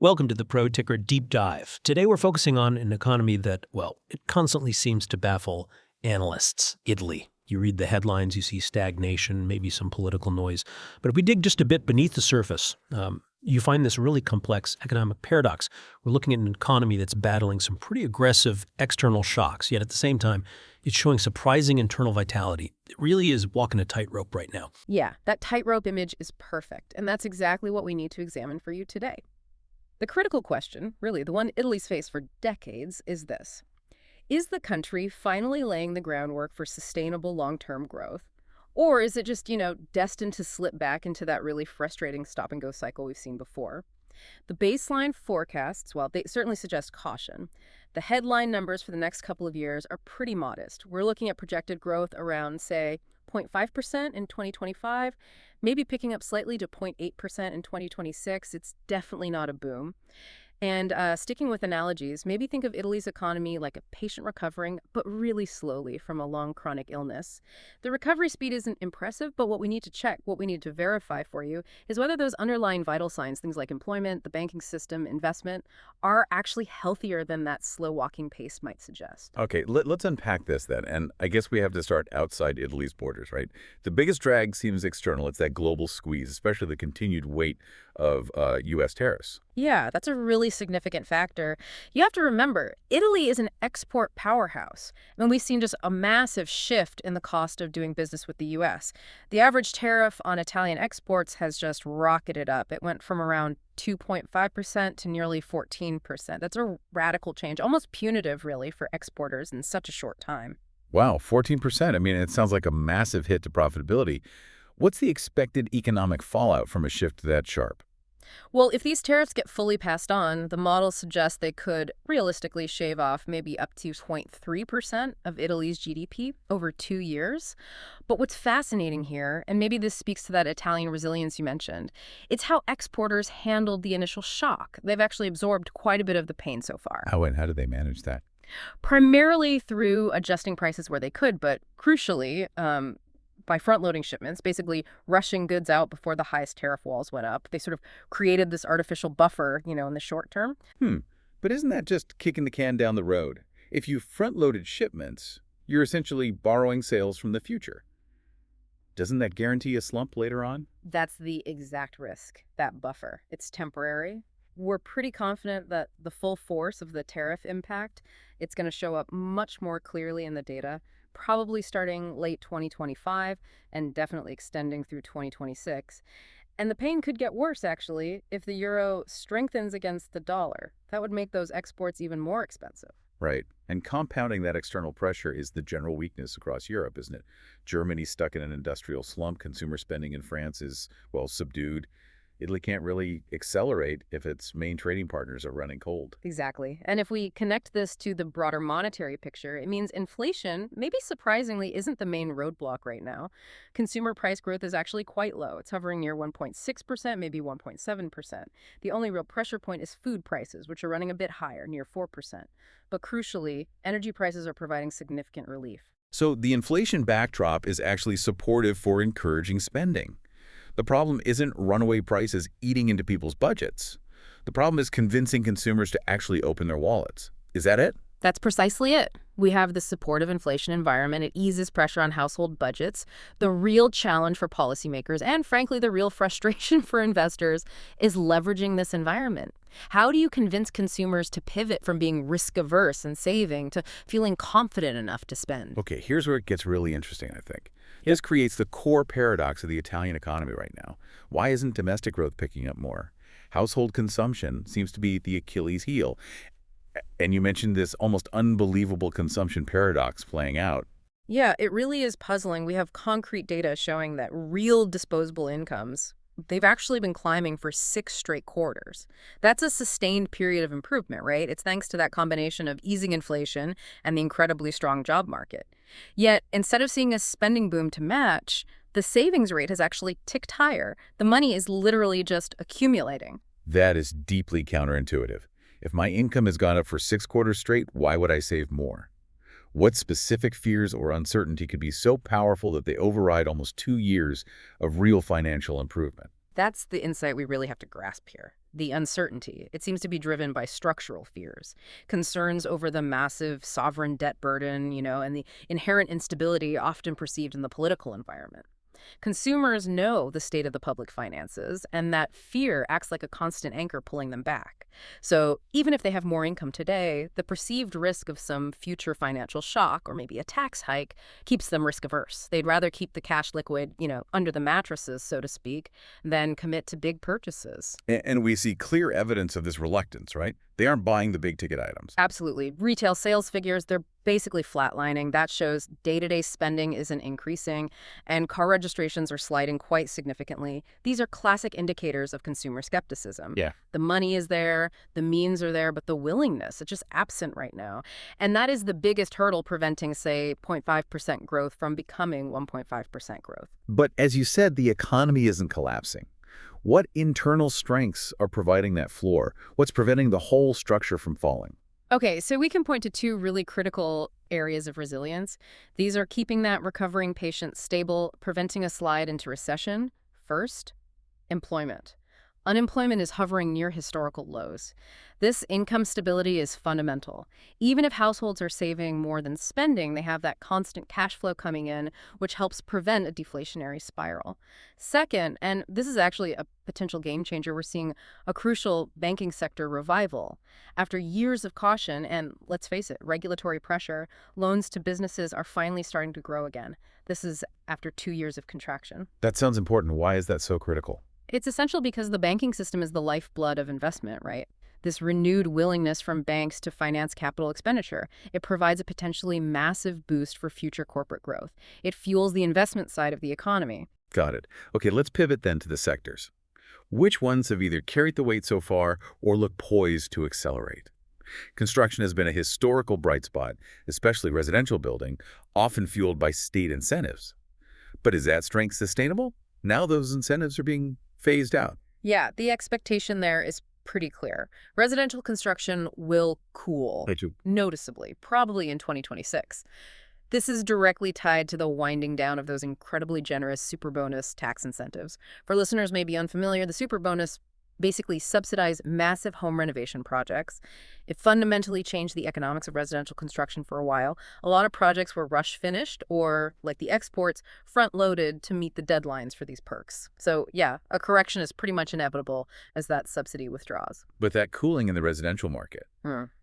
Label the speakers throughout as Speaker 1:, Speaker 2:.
Speaker 1: Welcome to the Pro Ticker Deep Dive. Today we're focusing on an economy that, well, it constantly seems to baffle analysts. Italy. You read the headlines, you see stagnation, maybe some political noise. But if we dig just a bit beneath the surface, you find this really complex economic paradox. We're looking at an economy that's battling some pretty aggressive external shocks, yet at the same time, it's showing surprising internal vitality. It really is walking a tightrope right now.
Speaker 2: Yeah, that tightrope image is perfect, and that's exactly what we need to examine for you today. The critical question, really the one Italy's faced for decades, is this. Is the country finally laying the groundwork for sustainable long-term growth? Or is it just, destined to slip back into that really frustrating stop-and-go cycle we've seen before? The baseline forecasts, well, they certainly suggest caution. The headline numbers for the next couple of years are pretty modest. We're looking at projected growth around, say, 0.5% in 2025, maybe picking up slightly to 0.8% in 2026. It's definitely not a boom. And sticking with analogies, maybe think of Italy's economy like a patient recovering, but really slowly from a long chronic illness. The recovery speed isn't impressive, but what we need to check, what we need to verify for you, is whether those underlying vital signs, things like employment, the banking system, investment, are actually healthier than that slow walking pace might suggest.
Speaker 3: Okay, let's unpack this then. And I guess we have to start outside Italy's borders, right? The biggest drag seems external. It's that global squeeze, especially the continued weight of U.S. tariffs.
Speaker 2: Yeah, that's a really significant factor. You have to remember, Italy is an export powerhouse. We've seen just a massive shift in the cost of doing business with the U.S. The average tariff on Italian exports has just rocketed up. It went from around 2.5% to nearly 14%. That's a radical change, almost punitive, really, for exporters in such a short time.
Speaker 3: Wow, 14%. I mean, it sounds like a massive hit to profitability. What's the expected economic fallout from a shift that sharp?
Speaker 2: Well, if these tariffs get fully passed on, the models suggest they could realistically shave off maybe up to 0.3% of Italy's GDP over 2 years. But what's fascinating here, and maybe this speaks to that Italian resilience you mentioned, it's how exporters handled the initial shock. They've actually absorbed quite a bit of the pain so far.
Speaker 3: How did they manage that?
Speaker 2: Primarily through adjusting prices where they could, but crucially, by front-loading shipments, basically rushing goods out before the highest tariff walls went up. They sort of created this artificial buffer, in the short term.
Speaker 3: But isn't that just kicking the can down the road? If you front-loaded shipments, you're essentially borrowing sales from the future. Doesn't that guarantee a slump later on?
Speaker 2: That's the exact risk, that buffer. It's temporary. We're pretty confident that the full force of the tariff impact, it's going to show up much more clearly in the data, probably starting late 2025 and definitely extending through 2026. And the pain could get worse, actually, if the euro strengthens against the dollar. That would make those exports even more expensive.
Speaker 3: Right. And compounding that external pressure is the general weakness across Europe, isn't it? Germany's stuck in an industrial slump. Consumer spending in France is, well, subdued. Italy can't really accelerate if its main trading partners are running cold.
Speaker 2: Exactly. And if we connect this to the broader monetary picture, it means inflation, maybe surprisingly, isn't the main roadblock right now. Consumer price growth is actually quite low. It's hovering near 1.6%, maybe 1.7%. The only real pressure point is food prices, which are running a bit higher, near 4%. But crucially, energy prices are providing significant relief.
Speaker 3: So the inflation backdrop is actually supportive for encouraging spending. The problem isn't runaway prices eating into people's budgets. The problem is convincing consumers to actually open their wallets. Is that it?
Speaker 2: That's precisely it. We have the supportive inflation environment. It eases pressure on household budgets. The real challenge for policymakers, and frankly, the real frustration for investors, is leveraging this environment. How do you convince consumers to pivot from being risk-averse and saving to feeling confident enough to spend?
Speaker 3: Okay, here's where it gets really interesting, I think. This creates the core paradox of the Italian economy right now. Why isn't domestic growth picking up more? Household consumption seems to be the Achilles heel. And you mentioned this almost unbelievable consumption paradox playing out.
Speaker 2: Yeah, it really is puzzling. We have concrete data showing that real disposable incomes, they've actually been climbing for 6 straight quarters. That's a sustained period of improvement, right? It's thanks to that combination of easing inflation and the incredibly strong job market. Yet, instead of seeing a spending boom to match, the savings rate has actually ticked higher. The money is literally just accumulating.
Speaker 3: That is deeply counterintuitive. If my income has gone up for 6 quarters straight, why would I save more? What specific fears or uncertainty could be so powerful that they override almost 2 years of real financial improvement?
Speaker 2: That's the insight we really have to grasp here. The uncertainty. It seems to be driven by structural fears, concerns over the massive sovereign debt burden, and the inherent instability often perceived in the political environment. Consumers know the state of the public finances, and that fear acts like a constant anchor pulling them back. So even if they have more income today, the perceived risk of some future financial shock or maybe a tax hike keeps them risk averse. They'd rather keep the cash liquid, under the mattresses, so to speak, than commit to big purchases.
Speaker 3: And we see clear evidence of this reluctance, right? They aren't buying the big-ticket items.
Speaker 2: Absolutely. Retail sales figures, they're basically flatlining. That shows day-to-day spending isn't increasing, and car registrations are sliding quite significantly. These are classic indicators of consumer skepticism.
Speaker 3: Yeah.
Speaker 2: The money is there, the means are there, but the willingness, it's just absent right now. And that is the biggest hurdle preventing, say, 0.5% growth from becoming 1.5% growth.
Speaker 3: But as you said, the economy isn't collapsing. What internal strengths are providing that floor? What's preventing the whole structure from falling?
Speaker 2: Okay, so we can point to two really critical areas of resilience. These are keeping that recovering patient stable, preventing a slide into recession. First, employment. Unemployment is hovering near historical lows. This income stability is fundamental. Even if households are saving more than spending, they have that constant cash flow coming in, which helps prevent a deflationary spiral. Second, and this is actually a potential game changer, we're seeing a crucial banking sector revival. After years of caution and, let's face it, regulatory pressure, loans to businesses are finally starting to grow again. This is after 2 years of contraction.
Speaker 3: That sounds important. Why is that so critical?
Speaker 2: It's essential because the banking system is the lifeblood of investment, right? This renewed willingness from banks to finance capital expenditure. It provides a potentially massive boost for future corporate growth. It fuels the investment side of the economy.
Speaker 3: Got it. Okay, let's pivot then to the sectors. Which ones have either carried the weight so far or look poised to accelerate? Construction has been a historical bright spot, especially residential building, often fueled by state incentives. But is that strength sustainable? Now those incentives are being phased out.
Speaker 2: Yeah, the expectation there is pretty clear. Residential construction will cool noticeably, probably in 2026. This is directly tied to the winding down of those incredibly generous superbonus tax incentives. For listeners maybe unfamiliar, the superbonus basically subsidize massive home renovation projects. It fundamentally changed the economics of residential construction for a while. A lot of projects were rush finished or, like the exports, front-loaded to meet the deadlines for these perks. So yeah, a correction is pretty much inevitable as that subsidy withdraws.
Speaker 3: But that cooling in the residential market,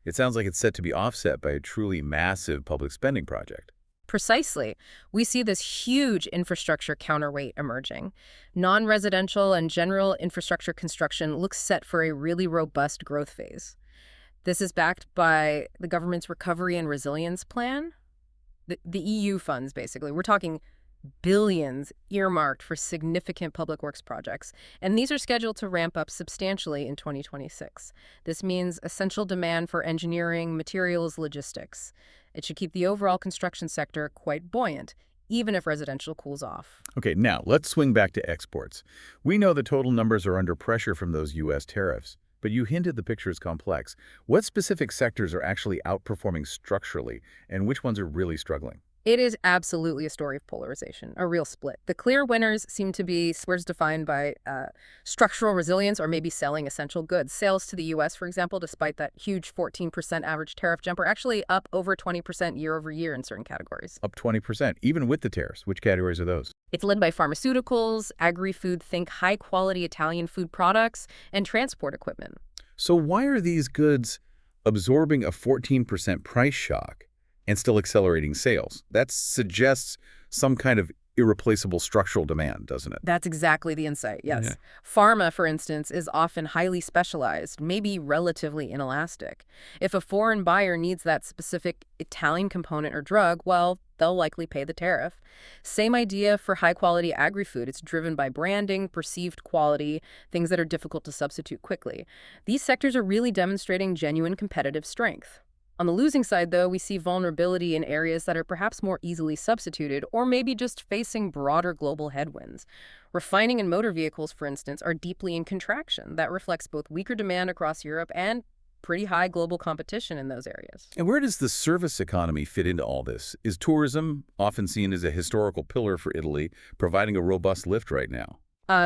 Speaker 3: it sounds like it's set to be offset by a truly massive public spending project.
Speaker 2: Precisely. We see this huge infrastructure counterweight emerging. Non-residential and general infrastructure construction looks set for a really robust growth phase. This is backed by the government's Recovery and Resilience Plan, the EU funds, basically. We're talking billions earmarked for significant public works projects, and these are scheduled to ramp up substantially in 2026. This means essential demand for engineering, materials, logistics. It should keep the overall construction sector quite buoyant, even if residential cools off.
Speaker 3: Okay, now let's swing back to exports. We know the total numbers are under pressure from those U.S. tariffs, but you hinted the picture is complex. What specific sectors are actually outperforming structurally, and which ones are really struggling?
Speaker 2: It is absolutely a story of polarization, a real split. The clear winners seem to be spheres defined by structural resilience or maybe selling essential goods. Sales to the U.S., for example, despite that huge 14% average tariff jump, are actually up over 20% year over year in certain categories.
Speaker 3: Up 20%, even with the tariffs. Which categories are those?
Speaker 2: It's led by pharmaceuticals, agri-food, think high-quality Italian food products, and transport equipment.
Speaker 3: So why are these goods absorbing a 14% price shock and still accelerating sales? That suggests some kind of irreplaceable structural demand, doesn't it?
Speaker 2: That's exactly the insight, yes.
Speaker 3: Yeah.
Speaker 2: Pharma, for instance, is often highly specialized, maybe relatively inelastic. If a foreign buyer needs that specific Italian component or drug, well, they'll likely pay the tariff. Same idea for high-quality agri-food. It's driven by branding, perceived quality, things that are difficult to substitute quickly. These sectors are really demonstrating genuine competitive strength. On the losing side, though, we see vulnerability in areas that are perhaps more easily substituted or maybe just facing broader global headwinds. Refining and motor vehicles, for instance, are deeply in contraction. That reflects both weaker demand across Europe and pretty high global competition in those areas.
Speaker 3: And where does the service economy fit into all this? Is tourism, often seen as a historical pillar for Italy, providing a robust lift right now?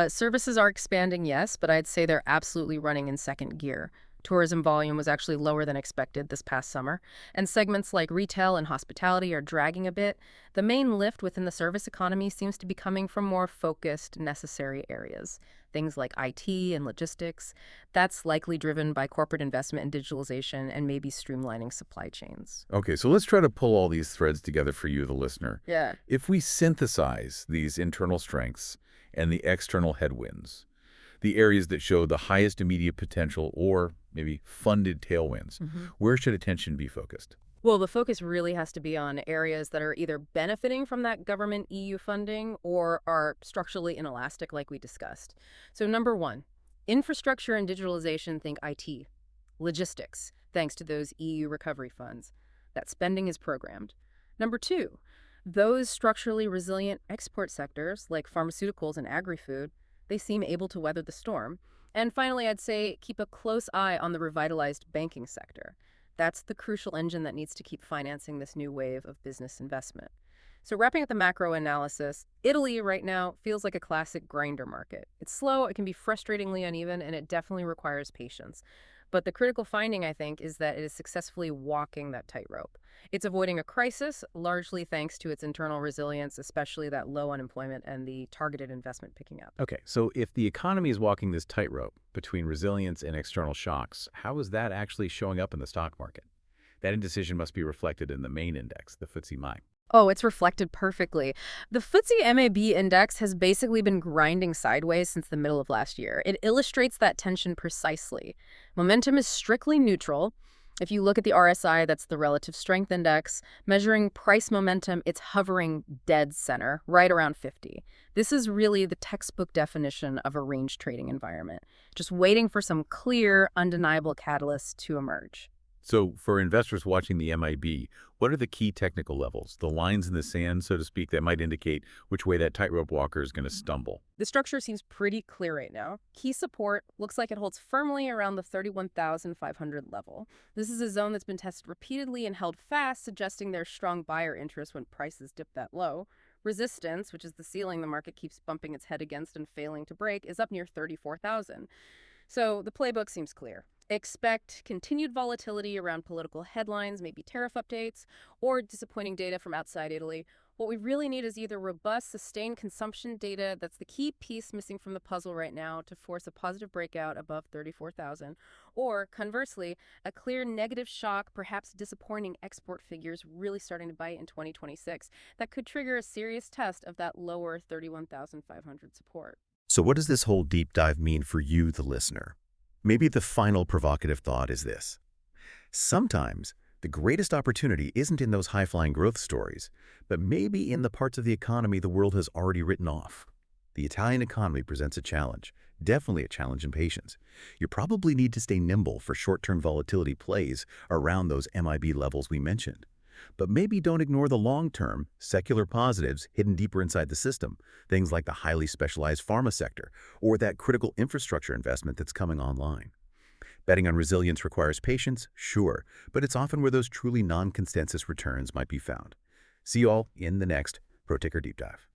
Speaker 2: Services are expanding, yes, but I'd say they're absolutely running in second gear. Tourism volume was actually lower than expected this past summer, and segments like retail and hospitality are dragging a bit. The main lift within the service economy seems to be coming from more focused, necessary areas. Things like IT and logistics. That's likely driven by corporate investment in digitalization and maybe streamlining supply chains.
Speaker 3: Okay, so let's try to pull all these threads together for you, the listener.
Speaker 2: Yeah.
Speaker 3: If we synthesize these internal strengths and the external headwinds, the areas that show the highest immediate potential or maybe funded tailwinds, where should attention be focused?
Speaker 2: Well, the focus really has to be on areas that are either benefiting from that government EU funding or are structurally inelastic, like we discussed. So, number one, infrastructure and digitalization, think IT. Logistics, thanks to those EU recovery funds. That spending is programmed. Number two, those structurally resilient export sectors, like pharmaceuticals and agri-food, they seem able to weather the storm. And finally, I'd say keep a close eye on the revitalized banking sector. That's the crucial engine that needs to keep financing this new wave of business investment. So wrapping up the macro analysis, Italy right now feels like a classic grinder market. It's slow, it can be frustratingly uneven, and it definitely requires patience. But the critical finding, I think, is that it is successfully walking that tightrope. It's avoiding a crisis, largely thanks to its internal resilience, especially that low unemployment and the targeted investment picking up.
Speaker 4: Okay, so if the economy is walking this tightrope between resilience and external shocks, how is that actually showing up in the stock market? That indecision must be reflected in the main index, the FTSE MIB.
Speaker 2: Oh, it's reflected perfectly. The FTSE MAB index has basically been grinding sideways since the middle of last year. It illustrates that tension precisely. Momentum is strictly neutral. If you look at the RSI, that's the relative strength index, measuring price momentum, it's hovering dead center, right around 50. This is really the textbook definition of a range trading environment, just waiting for some clear, undeniable catalyst to emerge.
Speaker 3: So for investors watching the MIB, what are the key technical levels, the lines in the sand, so to speak, that might indicate which way that tightrope walker is going to stumble?
Speaker 2: The structure seems pretty clear right now. Key support looks like it holds firmly around the 31,500 level. This is a zone that's been tested repeatedly and held fast, suggesting there's strong buyer interest when prices dip that low. Resistance, which is the ceiling the market keeps bumping its head against and failing to break, is up near 34,000. So the playbook seems clear. Expect continued volatility around political headlines, maybe tariff updates, or disappointing data from outside Italy. What we really need is either robust, sustained consumption data, that's the key piece missing from the puzzle right now to force a positive breakout above 34,000, or conversely, a clear negative shock, perhaps disappointing export figures really starting to bite in 2026 that could trigger a serious test of that lower 31,500 support.
Speaker 5: So what does this whole deep dive mean for you, the listener? Maybe the final provocative thought is this. Sometimes the greatest opportunity isn't in those high-flying growth stories, but maybe in the parts of the economy the world has already written off. The Italian economy presents a challenge, definitely a challenge in patience. You probably need to stay nimble for short-term volatility plays around those MIB levels we mentioned. But maybe don't ignore the long-term, secular positives hidden deeper inside the system, things like the highly specialized pharma sector or that critical infrastructure investment that's coming online. Betting on resilience requires patience, sure, but it's often where those truly non-consensus returns might be found. See you all in the next ProTicker Deep Dive.